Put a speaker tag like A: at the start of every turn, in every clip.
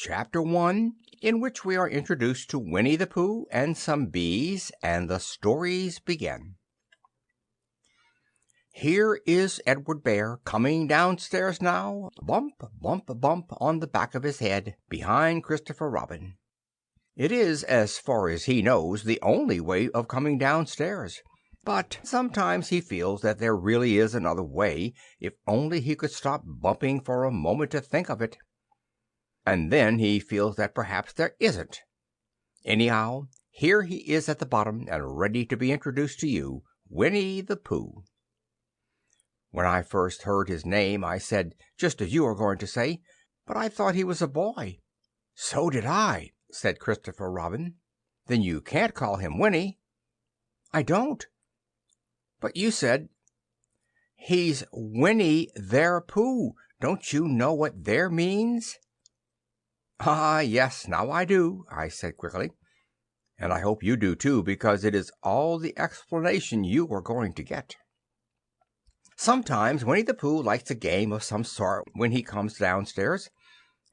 A: Chapter 1, in which we are introduced to Winnie the Pooh and some bees, and the stories begin. Here is Edward Bear coming downstairs now, bump, bump, bump on the back of his head, behind Christopher Robin. It is, as far as he knows, the only way of coming downstairs. But sometimes he feels that there really is another way, if only he could stop bumping for a moment to think of it. And then he feels that perhaps there isn't. Anyhow, here he is at the bottom and ready to be introduced to you, Winnie the Pooh. When I first heard his name, I said, just as you are going to say, but I thought he was a boy. So did I, said Christopher Robin. Then you can't call him Winnie. I don't. But you said, he's Winnie their Pooh. Don't you know what there means? Ah, yes, now I do, I said quickly. And I hope you do too, because it is all the explanation you are going to get. Sometimes Winnie the Pooh likes a game of some sort when he comes downstairs,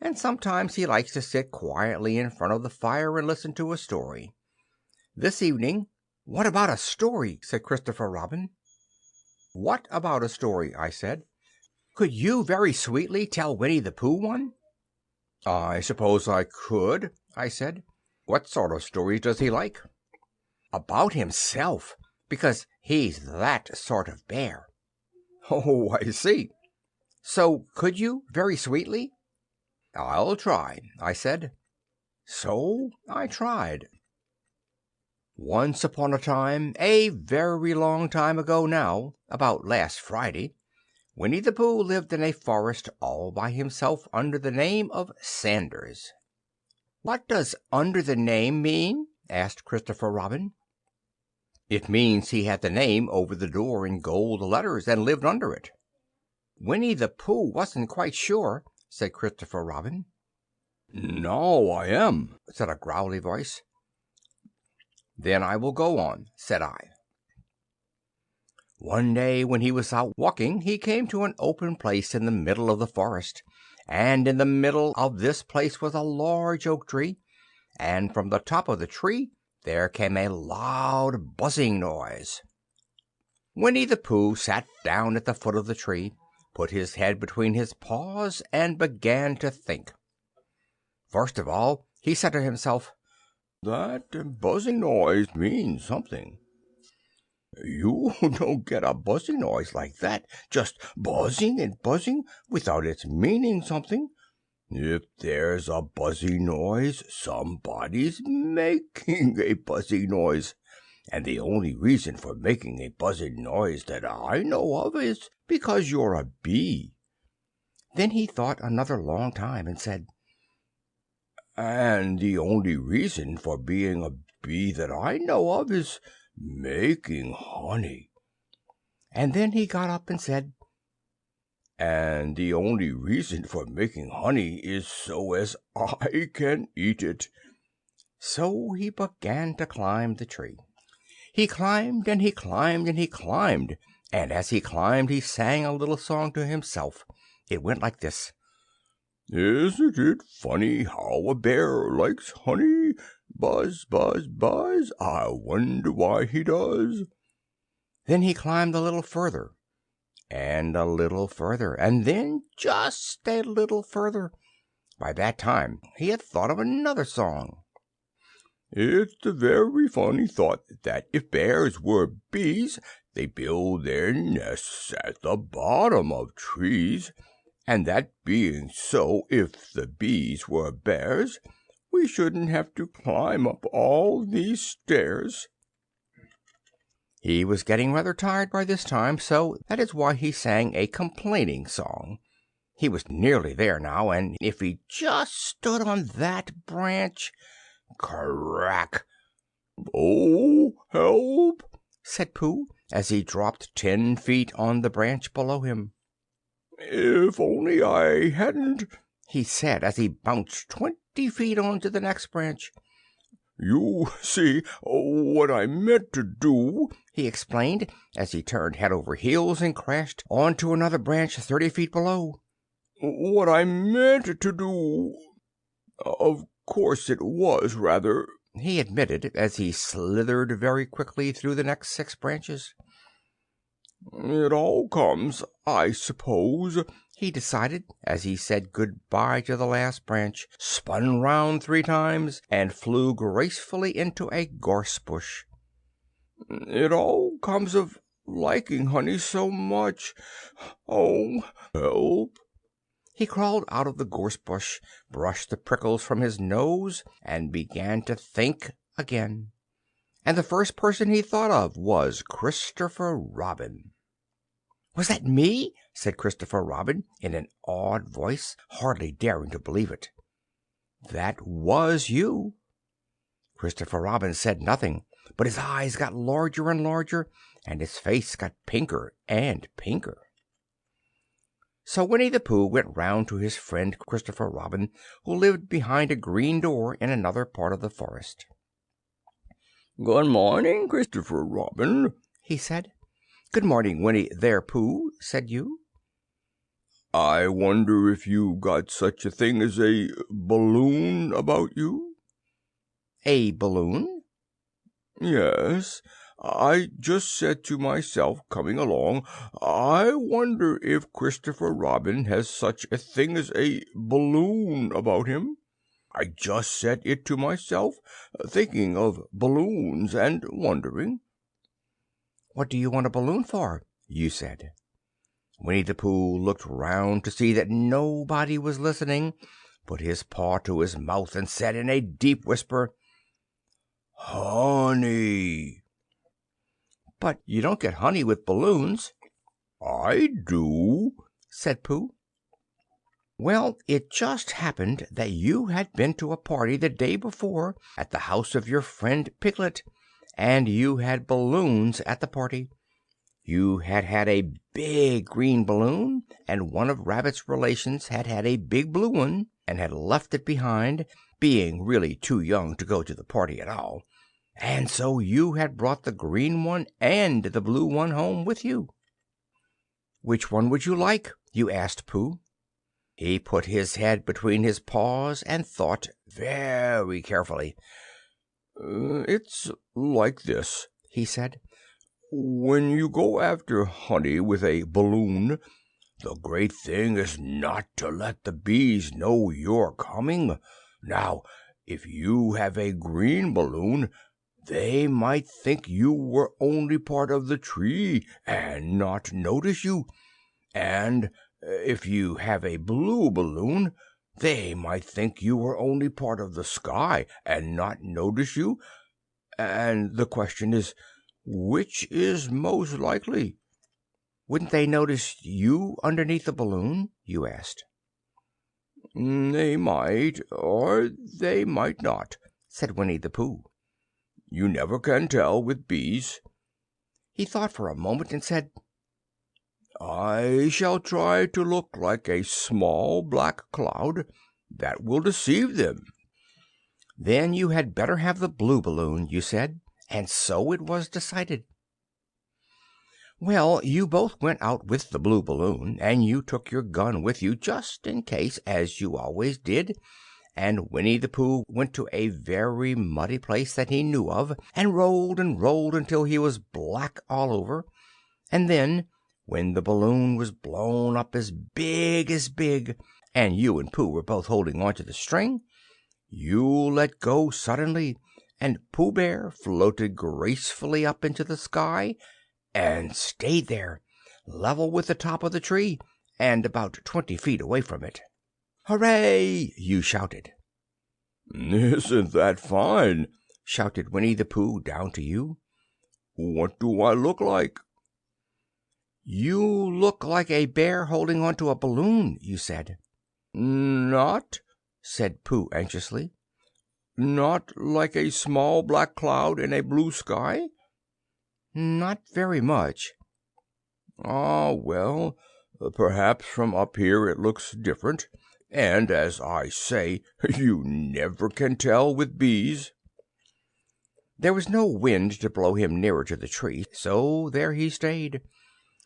A: and sometimes he likes to sit quietly in front of the fire and listen to a story. This evening, what about a story? Said Christopher Robin. What about a story? I said. Could you very sweetly tell Winnie the Pooh one? I suppose I could, I said. What sort of stories does he like? About himself, because he's that sort of bear. Oh, I see. So could you, very sweetly? I'll try, I said. So I tried. Once upon a time, a very long time ago now, about last Friday, Winnie the Pooh lived in a forest all by himself under the name of Sanders. What does under the name mean? Asked Christopher Robin. It means he had the name over the door in gold letters and lived under it. Winnie the Pooh wasn't quite sure, said Christopher Robin. Now I am, said a growly voice. Then I will go on, said I. One day when he was out walking, he came to an open place in the middle of the forest, and in the middle of this place was a large oak tree, and from the top of the tree there came a loud buzzing noise. Winnie the Pooh sat down at the foot of the tree, put his head between his paws, and began to think. First of all, he said to himself, "That buzzing noise means something. You don't get a buzzing noise like that, just buzzing and buzzing, without its meaning something. If there's a buzzing noise, somebody's making a buzzing noise, and the only reason for making a buzzing noise that I know of is because you're a bee." Then he thought another long time and said, "And the only reason for being a bee that I know of is making honey." And then he got up and said, "And the only reason for making honey is so as I can eat it." So he began to climb the tree. He climbed and he climbed and he climbed, and as he climbed he sang a little song to himself. It went like this: "Isn't it funny how a bear likes honey? Buzz, buzz, buzz, I wonder why he does." Then he climbed a little further, and a little further, and then just a little further. By that time he had thought of another song. "It's a very funny thought that if bears were bees, they build their nests at the bottom of trees. And that being so, if the bees were bears, we shouldn't have to climb up all these stairs." He was getting rather tired by this time, so that is why he sang a complaining song. He was nearly there now, and if he just stood on that branch— crack! "Oh, help!" said Pooh, as he dropped 10 feet on the branch below him. "If only I hadn't," he said, as he bounced 20 feet on to the next branch. "You see, what I meant to do," he explained, as he turned head over heels and crashed on to another branch 30 feet below. "What I meant to do—" "Of course it was rather," he admitted, as he slithered very quickly through the next 6 branches. "It all comes, I suppose," he decided, as he said good-bye to the last branch, spun round 3 times, and flew gracefully into a gorse bush. "It all comes of liking honey so much. Oh, help!" He crawled out of the gorse bush, brushed the prickles from his nose, and began to think again. And the first person he thought of was Christopher Robin. "Was that me?" said Christopher Robin in an awed voice, hardly daring to believe it. "That was you." Christopher Robin said nothing, but his eyes got larger and larger, and his face got pinker and pinker. So Winnie the Pooh went round to his friend Christopher Robin, who lived behind a green door in another part of the forest. "Good morning, Christopher Robin," he said. "Good morning, Winnie there, Pooh," said you. "I wonder if you got such a thing as a balloon about you?" "A balloon?" "Yes. I just said to myself, coming along, I wonder if Christopher Robin has such a thing as a balloon about him. I just said it to myself, thinking of balloons and wondering." "What do you want a balloon for?" you said. Winnie the Pooh looked round to see that nobody was listening, put his paw to his mouth, and said in a deep whisper, "Honey." "But you don't get honey with balloons." "I do," said Pooh. "Well, it just happened that you had been to a party the day before at the house of your friend Piglet, and you had balloons at the party. You had had a big green balloon, and one of Rabbit's relations had had a big blue one, and had left it behind, being really too young to go to the party at all. And so you had brought the green one and the blue one home with you." "Which one would you like?" you asked Pooh. He put his head between his paws and thought very carefully. "It's like this," he said. "When you go after honey with a balloon, the great thing is not to let the bees know you're coming. Now, if you have a green balloon, they might think you were only part of the tree and not notice you, and if you have a blue balloon, they might think you were only part of the sky and not notice you, and the question is, which is most likely?" "Wouldn't they notice you underneath the balloon?" you asked. "They might, or they might not," said Winnie the Pooh. "You never can tell with bees." He thought for a moment and said, "I shall try to look like a small black cloud. That will deceive them." "Then you had better have the blue balloon," you said, and so it was decided. Well, you both went out with the blue balloon, and you took your gun with you just in case, as you always did, and Winnie the Pooh went to a very muddy place that he knew of, and rolled until he was black all over, and then, when the balloon was blown up as big, and you and Pooh were both holding on to the string, you let go suddenly, and Pooh Bear floated gracefully up into the sky and stayed there, level with the top of the tree, and about 20 feet away from it. "Hooray!" you shouted. "Isn't that fine?" shouted Winnie the Pooh down to you. "What do I look like?" "You look like a bear holding on to a balloon," you said. "Not?" said Pooh anxiously. "Not like a small black cloud in a blue sky?" "Not very much." "Ah, well, perhaps from up here it looks different, and, as I say, you never can tell with bees." There was no wind to blow him nearer to the tree, so there he stayed.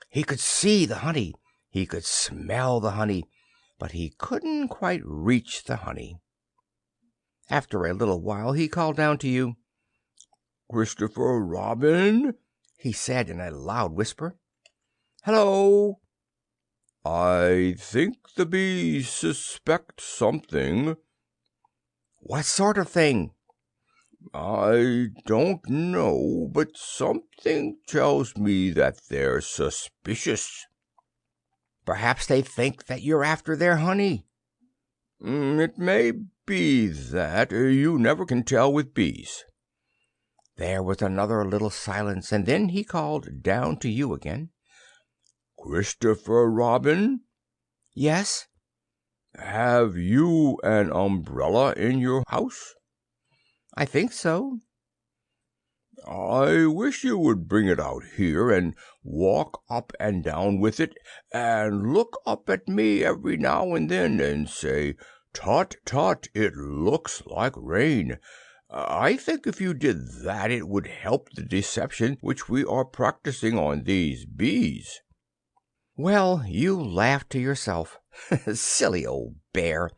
A: He could see the honey, he could smell the honey, but he couldn't quite reach the honey. After a little while he called down to you. "Christopher Robin," he said in a loud whisper. "Hello." "I think the bees suspect something." "What sort of thing?" "I don't know, but something tells me that they're suspicious." "Perhaps they think that you're after their honey." "It may be that. You never can tell with bees." There was another little silence, and then he called down to you again. "Christopher Robin." "Yes." "Have you an umbrella in your house?" "I think so." "I wish you would bring it out here and walk up and down with it, and look up at me every now and then and say, 'Tut, tut, it looks like rain.' I think if you did that it would help the deception which we are practicing on these bees." Well, you laughed to yourself. Silly old bear!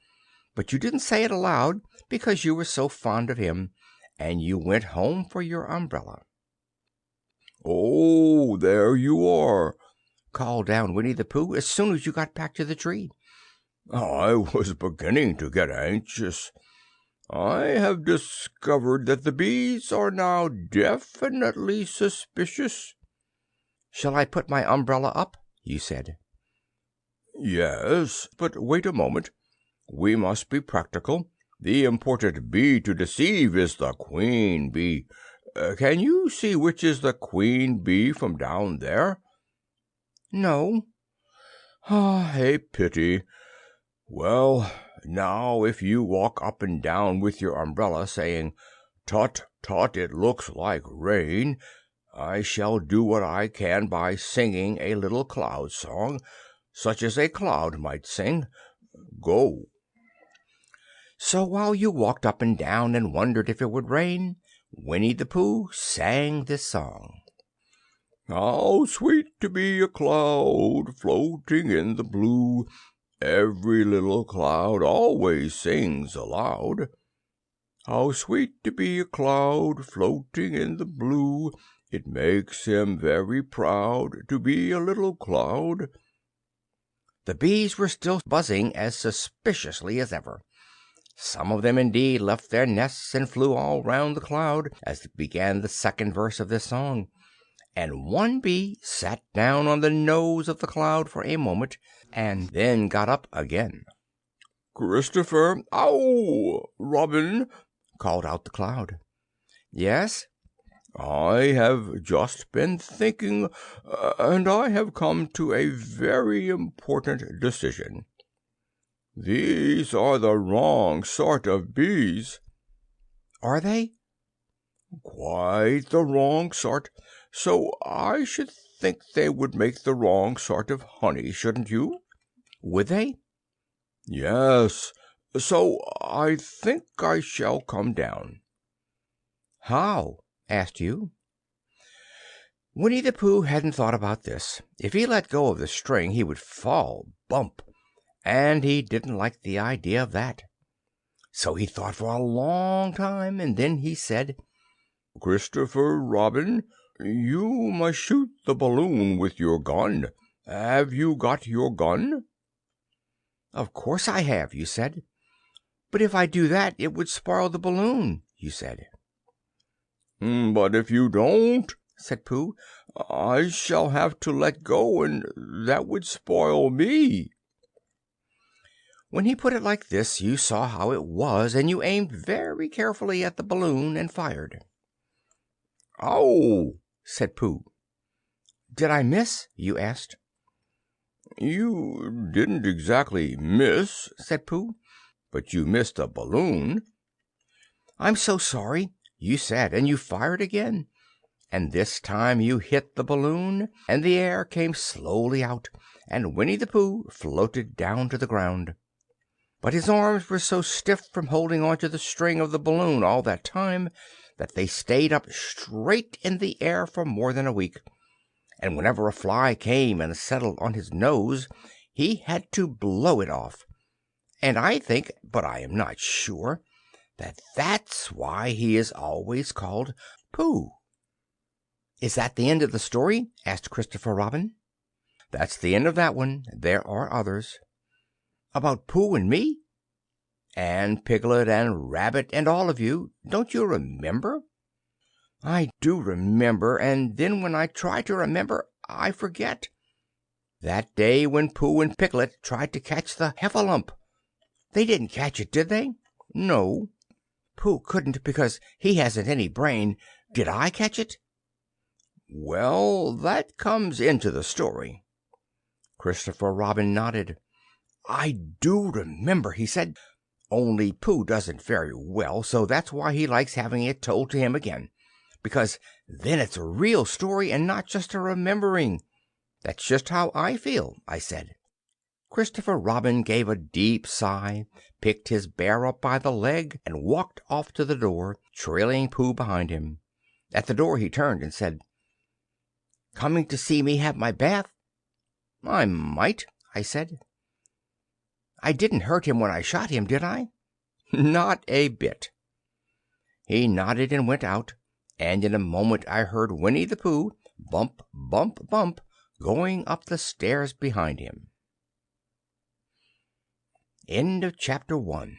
A: But you didn't say it aloud because you were so fond of him, and you went home for your umbrella. "Oh, there you are!" called down Winnie the Pooh as soon as you got back to the tree. "I was beginning to get anxious. I have discovered that the bees are now definitely suspicious." "Shall I put my umbrella up?" you said. "Yes, but wait a moment. We must be practical. The important bee to deceive is the queen bee. Can you see which is the queen bee from down there?" "No." "Ah, a pity. Well, now if you walk up and down with your umbrella, saying, 'Tut, tut, it looks like rain,' I shall do what I can by singing a little cloud song, such as a cloud might sing. Go." So while you walked up and down and wondered if it would rain, Winnie the Pooh sang this song. "How sweet to be a cloud floating in the blue. Every little cloud always sings aloud. How sweet to be a cloud floating in the blue. It makes him very proud to be a little cloud." The bees were still buzzing as suspiciously as ever. Some of them indeed left their nests and flew all round the cloud as began the second verse of this song, and one bee sat down on the nose of the cloud for a moment and then got up again. "Christopher, ow! Robin," called out the cloud. "Yes?" "I have just been thinking, and I have come to a very important decision. These are the wrong sort of bees." "Are they?" "Quite the wrong sort. So I should think they would make the wrong sort of honey, shouldn't you?" "Would they?" "Yes. So I think I shall come down." "How?" asked you. Winnie the Pooh hadn't thought about this. If he let go of the string he would fall bump, and he didn't like the idea of that. So he thought for a long time, and then he said, "Christopher Robin, you must shoot the balloon with your gun. Have you got your gun?" "Of course I have," you said. "But if I do that it would spoil the balloon," you said. "But if you don't," said Pooh, "I shall have to let go, and that would spoil me." When he put it like this you saw how it was, and you aimed very carefully at the balloon and fired. "Ow!" said Pooh. "Did I miss?" you asked. "You didn't exactly miss," said Pooh, "but you missed a balloon." "I'm so sorry," you said, and you fired again, and this time you hit the balloon, and the air came slowly out, and Winnie the Pooh floated down to the ground. But his arms were so stiff from holding on to the string of the balloon all that time that they stayed up straight in the air for more than a week, and whenever a fly came and settled on his nose he had to blow it off. And I think, but I am not sure, That's why he is always called Pooh." "Is that the end of the story?" asked Christopher Robin. "That's the end of that one. There are others." "About Pooh and me?" "And Piglet and Rabbit and all of you. Don't you remember?" "I do remember, and then when I try to remember I forget. That day when Pooh and Piglet tried to catch the heffalump. They didn't catch it, did they?" "No." "Pooh couldn't because he hasn't any brain. Did I catch it?" "Well, that comes into the story." Christopher Robin nodded. "I do remember," he said, "only Pooh doesn't very well, so that's why he likes having it told to him again, because then it's a real story and not just a remembering." "That's just how I feel," I said. Christopher Robin gave a deep sigh, picked his bear up by the leg, and walked off to the door, trailing Pooh behind him. At the door he turned and said, "Coming to see me have my bath?" "I might," I said. "I didn't hurt him when I shot him, did I?" "Not a bit." He nodded and went out, and in a moment I heard Winnie the Pooh, bump, bump, bump, going up the stairs behind him. End of chapter 1.